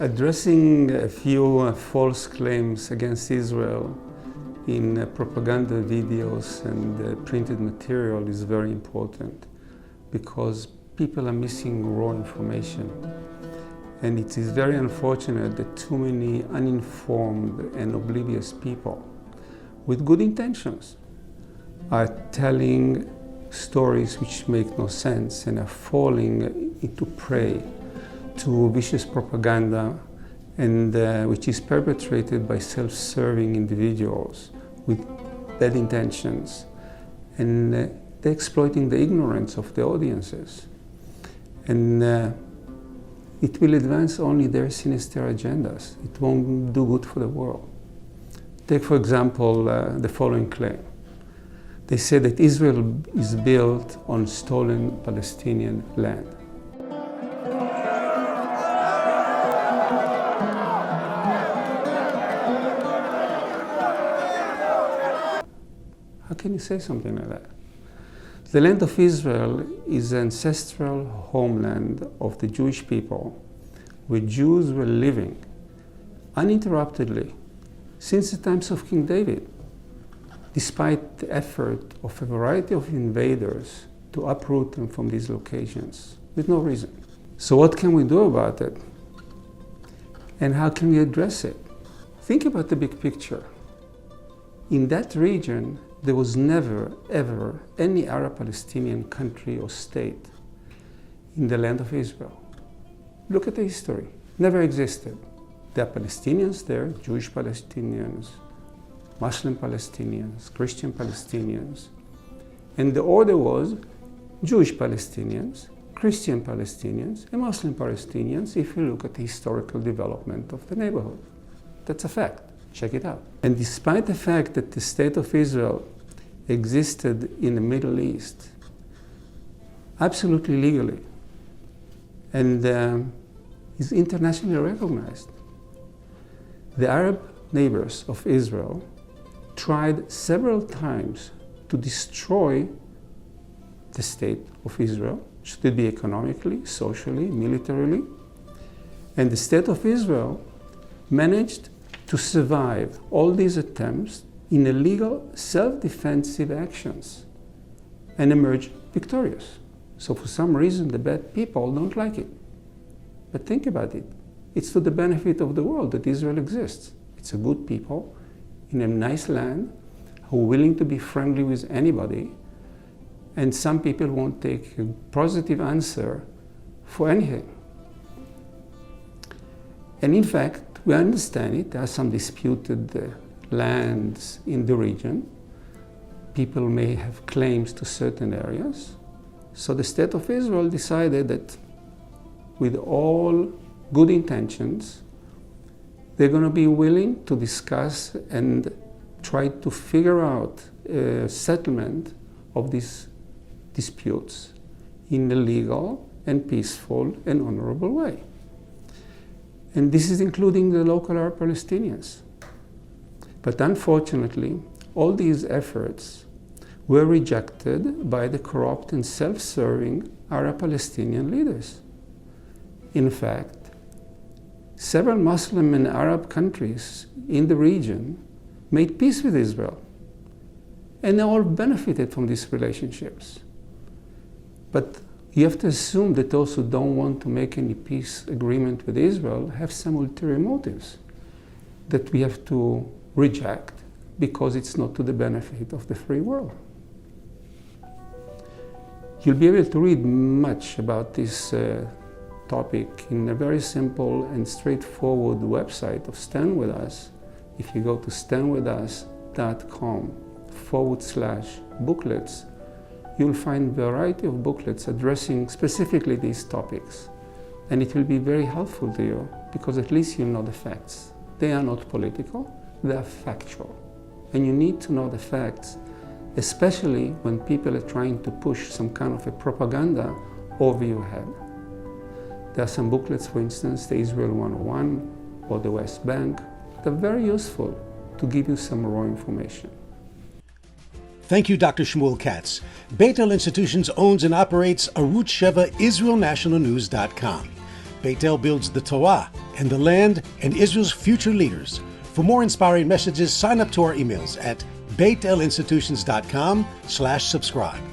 Addressing a few false claims against Israel in propaganda videos and printed material is very important because people are missing raw information. And it is very unfortunate that too many uninformed and oblivious people with good intentions are telling stories which make no sense and are falling into prey to vicious propaganda and which is perpetrated by self-serving individuals with bad intentions, and they're exploiting the ignorance of the audiences, and it will advance only their sinister agendas. It won't do good for the world. Take for example the following claim. They say that Israel is built on stolen Palestinian land. How can you say something like that? The land of Israel is the ancestral homeland of the Jewish people, where Jews were living uninterruptedly since the times of King David, despite the effort of a variety of invaders to uproot them from these locations, with no reason. So what can we do about it? And how can we address it? Think about the big picture. In that region, there was never, ever any Arab Palestinian country or state in the land of Israel. Look at the history. Never existed. There are Palestinians there, Jewish Palestinians, Muslim Palestinians, Christian Palestinians. And the order was Jewish Palestinians, Christian Palestinians, and Muslim Palestinians if you look at the historical development of the neighborhood. That's a fact. Check it out. And despite the fact that the state of Israel existed in the Middle East absolutely legally and is internationally recognized, the Arab neighbors of Israel tried several times to destroy the state of Israel, should it be economically, socially, militarily, and the state of Israel managed to survive all these attempts in illegal self-defensive actions and emerge victorious. So for some reason the bad people don't like it. But think about it. It's to the benefit of the world that Israel exists. It's a good people in a nice land who are willing to be friendly with anybody, and some people won't take a positive answer for anything. And in fact, we understand it. There are some disputed lands in the region. People may have claims to certain areas. So the state of Israel decided that with all good intentions, they're going to be willing to discuss and try to figure out a settlement of these disputes in a legal and peaceful and honorable way. And this is including the local Arab Palestinians. But unfortunately, all these efforts were rejected by the corrupt and self-serving Arab Palestinian leaders. In fact, several Muslim and Arab countries in the region made peace with Israel, and they all benefited from these relationships. But you have to assume that those who don't want to make any peace agreement with Israel have some ulterior motives that we have to reject because it's not to the benefit of the free world. You'll be able to read much about this topic in a very simple and straightforward website of Stand With Us. If you go to standwithus.com/booklets, you'll find a variety of booklets addressing specifically these topics. And it will be very helpful to you because at least you know the facts. They are not political, they are factual. And you need to know the facts, especially when people are trying to push some kind of a propaganda over your head. There are some booklets, for instance, the Israel 101 or the West Bank. They're very useful to give you some raw information. Thank you, Dr. Shmuel Katz. Beitel Institutions owns and operates Arutz Sheva IsraelNationalNews.com. Beit El builds the Torah and the land and Israel's future leaders. For more inspiring messages, sign up to our emails at beitelinstitutions.com/subscribe.